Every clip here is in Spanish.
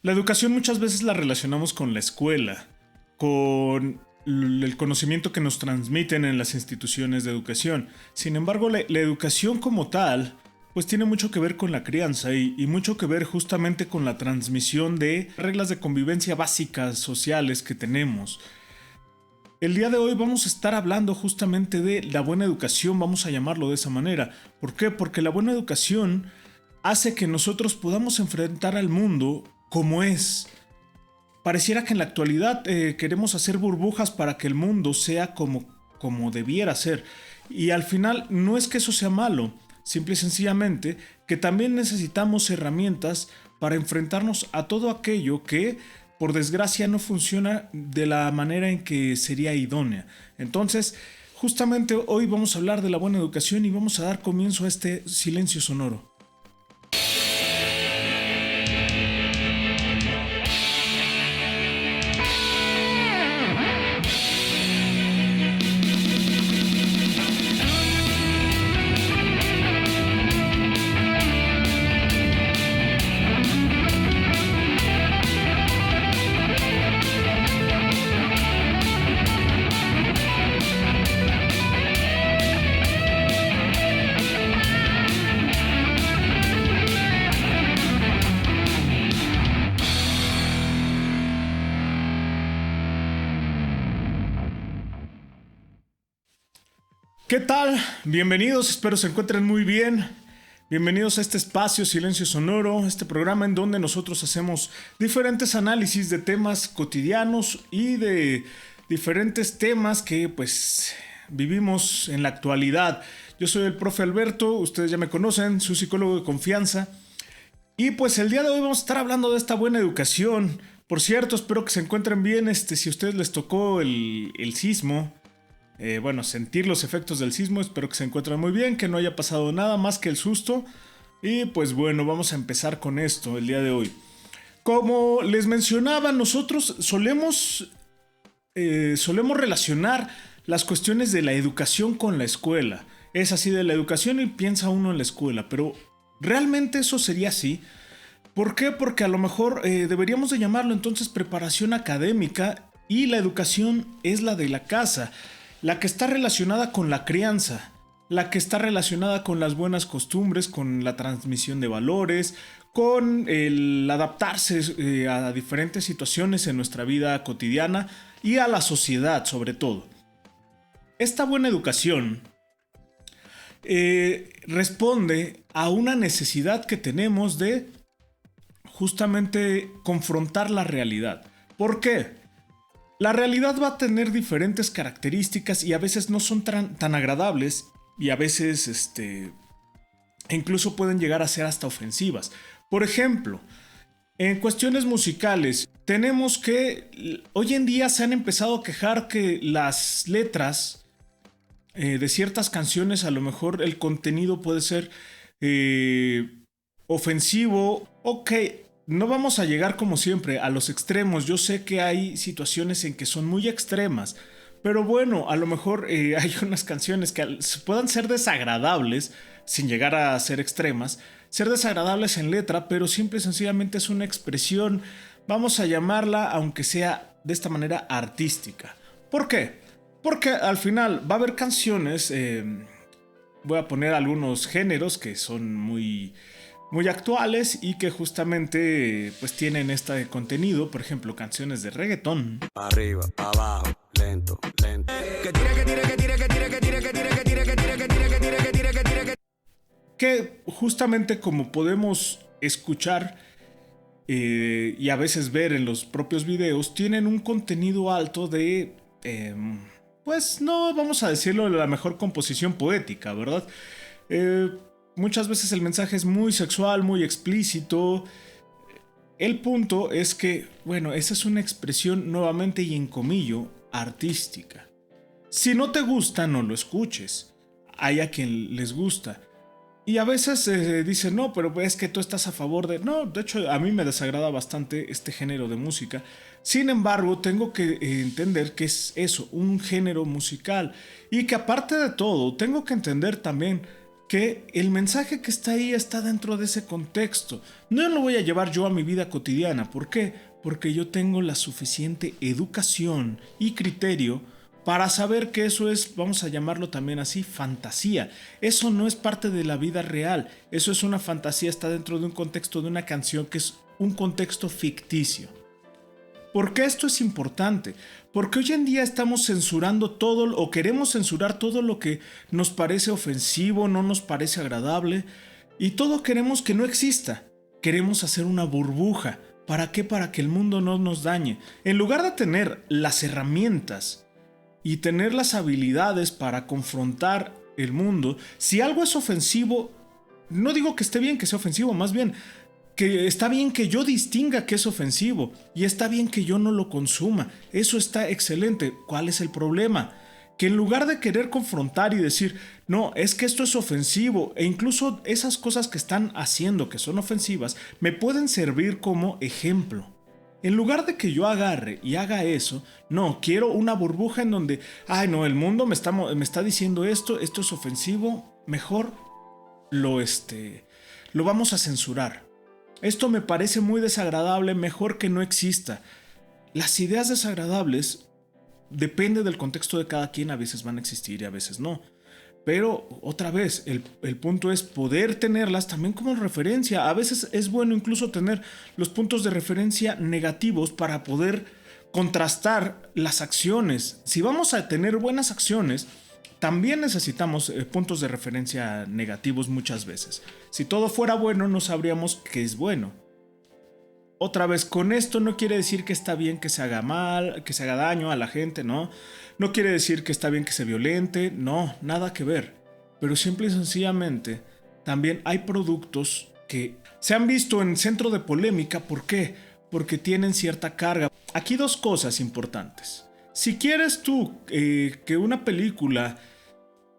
La educación muchas veces la relacionamos con la escuela, con el conocimiento que nos transmiten en las instituciones de educación. Sin embargo, la educación como tal, pues tiene mucho que ver con la crianza y mucho que ver justamente con la transmisión de reglas de convivencia básicas sociales que tenemos. El día de hoy vamos a estar hablando justamente de la buena educación, vamos a llamarlo de esa manera. ¿Por qué? Porque la buena educación hace que nosotros podamos enfrentar al mundo como es. Pareciera que en la actualidad queremos hacer burbujas para que el mundo sea como debiera ser. Y al final no es que eso sea malo, simple y sencillamente que también necesitamos herramientas para enfrentarnos a todo aquello que por desgracia no funciona de la manera en que sería idónea. Entonces, justamente hoy vamos a hablar de la buena educación y vamos a dar comienzo a este silencio sonoro. ¿Qué tal? Bienvenidos, espero se encuentren muy bien. Bienvenidos a este espacio Silencio Sonoro, este programa en donde nosotros hacemos diferentes análisis de temas cotidianos y de diferentes temas que pues vivimos en la actualidad. Yo soy el profe Alberto, ustedes ya me conocen, su psicólogo de confianza. Y pues el día de hoy vamos a estar hablando de esta buena educación. Por cierto, espero que se encuentren bien, si a ustedes les tocó el sismo. Sentir los efectos del sismo, espero que se encuentren muy bien, que no haya pasado nada más que el susto. Y pues bueno, vamos a empezar con esto el día de hoy. Como les mencionaba, nosotros solemos relacionar las cuestiones de la educación con la escuela. Es así de la educación y piensa uno en la escuela, pero ¿realmente eso sería así? ¿Por qué? Porque a lo mejor deberíamos de llamarlo entonces preparación académica y la educación es la de la casa. La que está relacionada con la crianza, la que está relacionada con las buenas costumbres, con la transmisión de valores, con el adaptarse a diferentes situaciones en nuestra vida cotidiana y a la sociedad sobre todo. Esta buena educación responde a una necesidad que tenemos de justamente confrontar la realidad. ¿Por qué? La realidad va a tener diferentes características y a veces no son tan agradables y a veces incluso pueden llegar a ser hasta ofensivas. Por ejemplo, en cuestiones musicales, tenemos que hoy en día se han empezado a quejar que las letras de ciertas canciones, a lo mejor el contenido puede ser ofensivo. Ok, no vamos a llegar como siempre a los extremos. Yo sé que hay situaciones en que son muy extremas, pero bueno, a lo mejor hay unas canciones que puedan ser desagradables sin llegar a ser extremas, ser desagradables en letra, pero simple y sencillamente es una expresión, vamos a llamarla, aunque sea de esta manera, artística. ¿Por qué? Porque al final va a haber canciones, voy a poner algunos géneros que son muy actuales y que justamente pues tienen este contenido, por ejemplo, canciones de reggaetón. Arriba, abajo, lento, lento. Que tire, que tire, que tire, que tire, que tire, que tire, que tire, que tire, que tire, que tire, que tire, que tire, que que justamente como podemos escuchar y a veces ver en los propios videos, tienen un contenido alto de pues no vamos a decirlo la mejor composición poética, ¿verdad? Muchas veces el mensaje es muy sexual, muy explícito. El punto es que, bueno, esa es una expresión nuevamente y en comillo, artística. Si no te gusta, no lo escuches. Hay a quien les gusta. Y a veces dicen, no, pero es que tú estás a favor de... No, de hecho a mí me desagrada bastante este género de música. Sin embargo, tengo que entender que es eso, un género musical. Y que aparte de todo, tengo que entender también que el mensaje que está ahí está dentro de ese contexto. No lo voy a llevar yo a mi vida cotidiana. ¿Por qué? Porque yo tengo la suficiente educación y criterio para saber que eso es, vamos a llamarlo también así, fantasía. Eso no es parte de la vida real. Eso es una fantasía, está dentro de un contexto de una canción que es un contexto ficticio. ¿Por qué esto es importante? Porque hoy en día estamos censurando todo o queremos censurar todo lo que nos parece ofensivo, no nos parece agradable y todo queremos que no exista. Queremos hacer una burbuja. ¿Para qué? Para que el mundo no nos dañe. En lugar de tener las herramientas y tener las habilidades para confrontar el mundo, si algo es ofensivo, no digo que esté bien que sea ofensivo, más bien que está bien que yo distinga que es ofensivo y está bien que yo no lo consuma. Eso está excelente. ¿Cuál es el problema? Que en lugar de querer confrontar y decir, no, es que esto es ofensivo, e incluso esas cosas que están haciendo que son ofensivas, me pueden servir como ejemplo. En lugar de que yo agarre y haga eso, no, quiero una burbuja en donde, ay no, el mundo me está diciendo esto es ofensivo, mejor lo vamos a censurar. Esto me parece muy desagradable, mejor que no exista. Las ideas desagradables, depende del contexto de cada quien, a veces van a existir y a veces no. Pero otra vez, el punto es poder tenerlas también como referencia. A veces es bueno incluso tener los puntos de referencia negativos para poder contrastar las acciones. Si vamos a tener buenas acciones, también necesitamos puntos de referencia negativos muchas veces. Si todo fuera bueno, no sabríamos qué es bueno. Otra vez, con esto no quiere decir que está bien que se haga mal, que se haga daño a la gente, ¿no? No quiere decir que está bien que se violente, no, nada que ver. Pero simple y sencillamente, también hay productos que se han visto en centro de polémica. ¿Por qué? Porque tienen cierta carga. Aquí dos cosas importantes. Si quieres tú que una película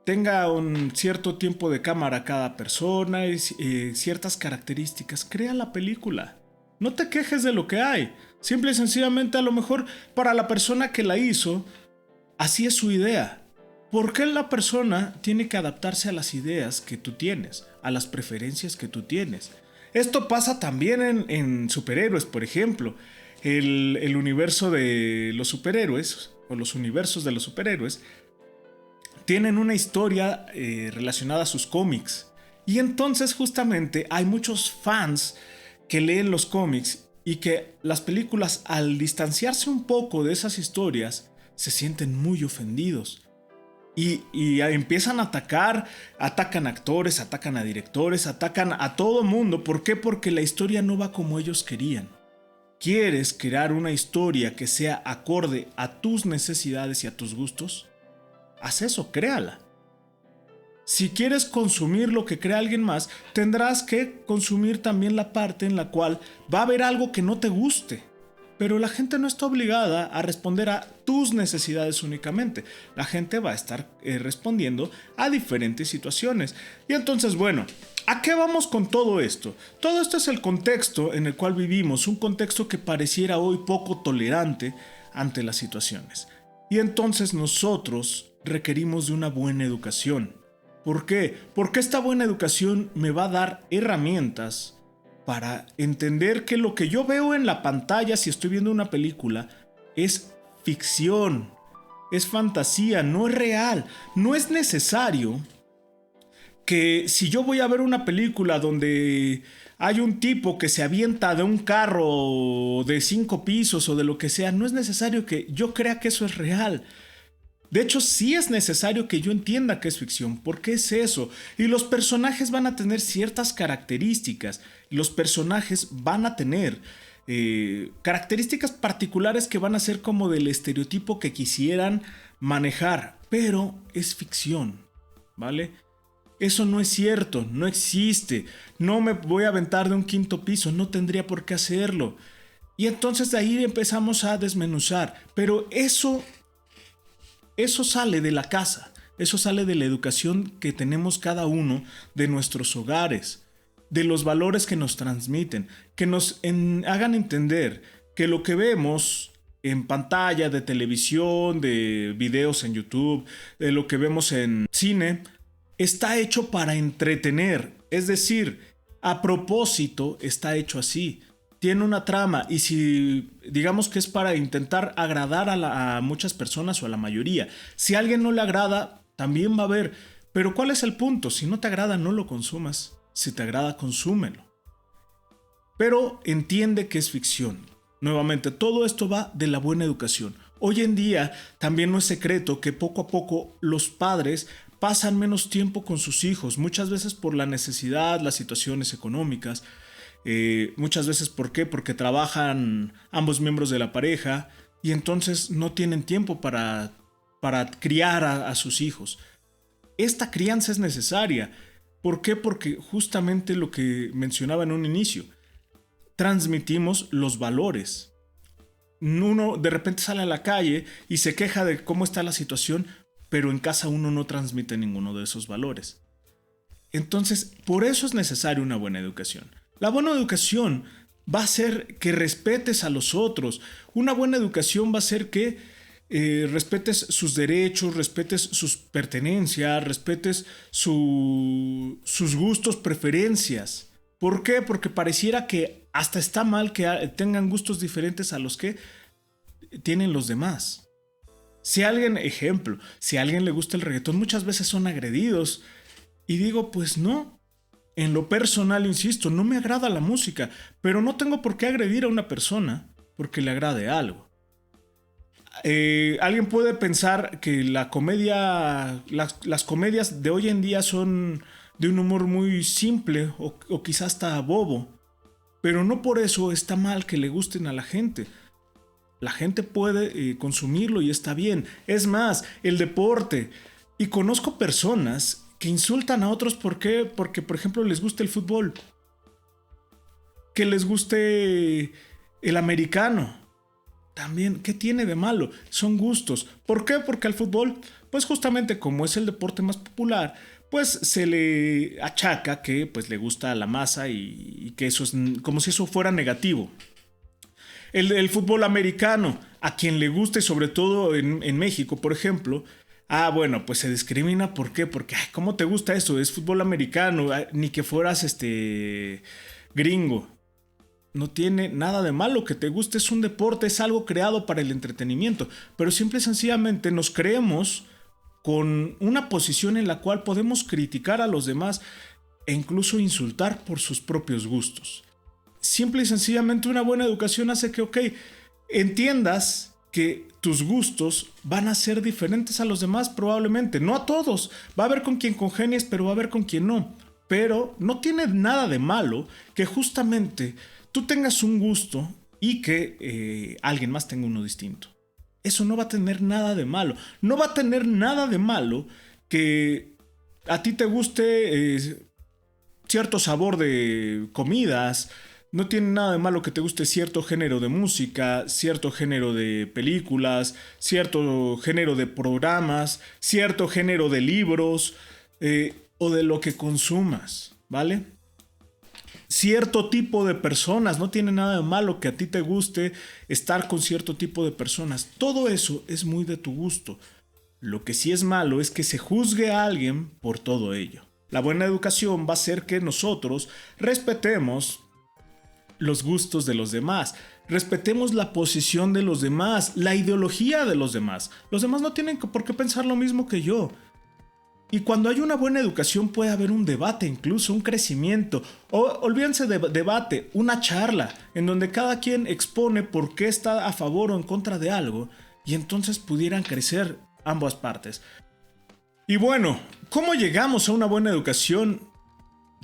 tenga un cierto tiempo de cámara cada persona y ciertas características, crea la película. No te quejes de lo que hay. Simple y sencillamente, a lo mejor para la persona que la hizo, así es su idea. ¿Por qué la persona tiene que adaptarse a las ideas que tú tienes, a las preferencias que tú tienes? Esto pasa también en superhéroes, por ejemplo. El universo de los superhéroes, o los universos de los superhéroes, tienen una historia relacionada a sus cómics. Y entonces justamente hay muchos fans que leen los cómics y que las películas, al distanciarse un poco de esas historias, se sienten muy ofendidos. Y empiezan a atacan a actores, atacan a directores, atacan a todo mundo. ¿Por qué? Porque la historia no va como ellos querían. ¿Quieres crear una historia que sea acorde a tus necesidades y a tus gustos? Haz eso, créala. Si quieres consumir lo que crea alguien más, tendrás que consumir también la parte en la cual va a haber algo que no te guste. Pero la gente no está obligada a responder a tus necesidades únicamente. La gente va a estar respondiendo a diferentes situaciones. Y entonces, bueno, ¿a qué vamos con todo esto? Todo esto es el contexto en el cual vivimos, un contexto que pareciera hoy poco tolerante ante las situaciones. Y entonces nosotros requerimos de una buena educación. ¿Por qué? Porque esta buena educación me va a dar herramientas para entender que lo que yo veo en la pantalla si estoy viendo una película es ficción, es fantasía, no es real. No es necesario que si yo voy a ver una película donde hay un tipo que se avienta de un carro de 5 pisos o de lo que sea, no es necesario que yo crea que eso es real. De hecho, sí es necesario que yo entienda que es ficción. ¿Por qué es eso? Y los personajes van a tener ciertas características. Los personajes van a tener características particulares que van a ser como del estereotipo que quisieran manejar. Pero es ficción, ¿vale? Eso no es cierto, no existe. No me voy a aventar de un 5º piso, no tendría por qué hacerlo. Y entonces de ahí empezamos a desmenuzar. Pero eso sale de la casa, eso sale de la educación que tenemos cada uno de nuestros hogares, de los valores que nos transmiten, que nos hagan entender que lo que vemos en pantalla de televisión, de videos en YouTube, de lo que vemos en cine, está hecho para entretener, es decir, a propósito está hecho así. Tiene una trama y si digamos que es para intentar agradar a muchas personas o a la mayoría, si a alguien no le agrada, también va a haber. Pero ¿cuál es el punto? Si no te agrada, no lo consumas. Si te agrada, consúmelo. Pero entiende que es ficción. Nuevamente, todo esto va de la buena educación. Hoy en día también no es secreto que poco a poco los padres pasan menos tiempo con sus hijos, muchas veces por la necesidad, las situaciones económicas. Muchas veces, ¿por qué? Porque trabajan ambos miembros de la pareja y entonces no tienen tiempo para criar a sus hijos. Esta crianza es necesaria. ¿Por qué? Porque justamente lo que mencionaba en un inicio, transmitimos los valores. Uno de repente sale a la calle y se queja de cómo está la situación, pero en casa uno no transmite ninguno de esos valores. Entonces, por eso es necesaria una buena educación. La buena educación va a hacer que respetes a los otros. Una buena educación va a hacer que respetes sus derechos, respetes sus pertenencias, respetes sus gustos, preferencias. ¿Por qué? Porque pareciera que hasta está mal que tengan gustos diferentes a los que tienen los demás. Si a alguien le gusta el reggaetón, muchas veces son agredidos. Y digo, pues no. En lo personal, insisto, no me agrada la música, pero no tengo por qué agredir a una persona porque le agrade algo. Alguien puede pensar que las comedias de hoy en día son de un humor muy simple o quizás hasta bobo, pero no por eso está mal que le gusten a la gente. La gente puede consumirlo y está bien. Es más, el deporte. Y conozco personas que insultan a otros. ¿Por qué? Porque, por ejemplo, les gusta el fútbol. Que les guste el americano. También, ¿qué tiene de malo? Son gustos. ¿Por qué? Porque al fútbol, pues justamente como es el deporte más popular, pues se le achaca que pues le gusta a la masa y que eso es como si eso fuera negativo. El fútbol americano, a quien le guste, sobre todo en México, por ejemplo, bueno, pues se discrimina. ¿Por qué? Porque, ¿cómo te gusta eso? Es fútbol americano, ni que fueras gringo. No tiene nada de malo que te guste, es un deporte, es algo creado para el entretenimiento. Pero simple y sencillamente nos creemos con una posición en la cual podemos criticar a los demás e incluso insultar por sus propios gustos. Simple y sencillamente una buena educación hace que, entiendas que tus gustos van a ser diferentes a los demás probablemente. No a todos. Va a haber con quien congenies, pero va a haber con quien no. Pero no tiene nada de malo que justamente tú tengas un gusto y que alguien más tenga uno distinto. Eso no va a tener nada de malo. No va a tener nada de malo que a ti te guste cierto sabor de comidas. No tiene nada de malo que te guste cierto género de música, cierto género de películas, cierto género de programas, cierto género de libros o de lo que consumas, ¿vale? Cierto tipo de personas, no tiene nada de malo que a ti te guste estar con cierto tipo de personas. Todo eso es muy de tu gusto. Lo que sí es malo es que se juzgue a alguien por todo ello. La buena educación va a hacer que nosotros respetemos los gustos de los demás, respetemos la posición de los demás, la ideología de los demás. Los demás no tienen por qué pensar lo mismo que yo. Y cuando hay una buena educación puede haber un debate, incluso un crecimiento, o olvídense de debate, una charla, en donde cada quien expone por qué está a favor o en contra de algo, y entonces pudieran crecer ambas partes. Y bueno, ¿cómo llegamos a una buena educación?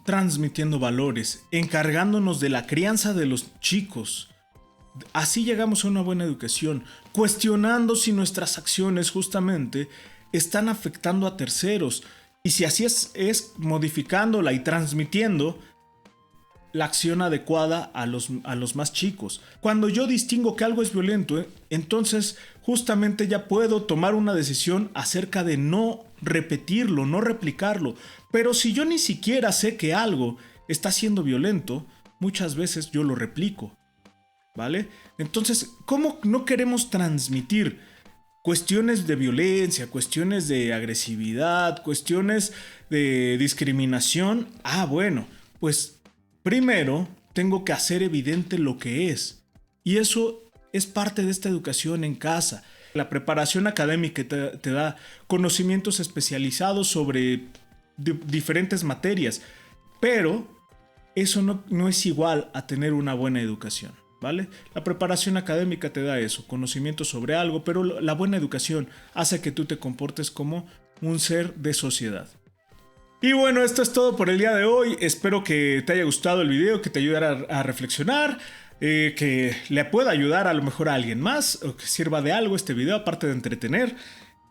Transmitiendo valores, encargándonos de la crianza de los chicos. Así llegamos a una buena educación, cuestionando si nuestras acciones justamente están afectando a terceros, y si así es modificándola y transmitiendo la acción adecuada a los más chicos. Cuando yo distingo que algo es violento, entonces justamente ya puedo tomar una decisión acerca de no repetirlo, no replicarlo. Pero si yo ni siquiera sé que algo está siendo violento, muchas veces yo lo replico, ¿vale? Entonces, ¿cómo no queremos transmitir cuestiones de violencia, cuestiones de agresividad, cuestiones de discriminación, bueno, pues primero tengo que hacer evidente lo que es. Y eso es parte de esta educación en casa. La preparación académica te da conocimientos especializados sobre diferentes materias, pero eso no es igual a tener una buena educación, ¿vale? La preparación académica te da eso, conocimiento sobre algo, pero la buena educación hace que tú te comportes como un ser de sociedad. Y bueno, esto es todo por el día de hoy. Espero que te haya gustado el video, que te ayudara a reflexionar, que le pueda ayudar a lo mejor a alguien más, o que sirva de algo este video, aparte de entretener.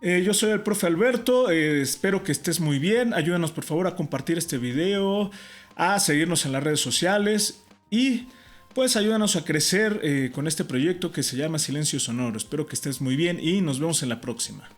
Yo soy el profe Alberto, espero que estés muy bien. Ayúdanos por favor a compartir este video, a seguirnos en las redes sociales y pues ayúdanos a crecer con este proyecto que se llama Silencio Sonoro. Espero que estés muy bien y nos vemos en la próxima.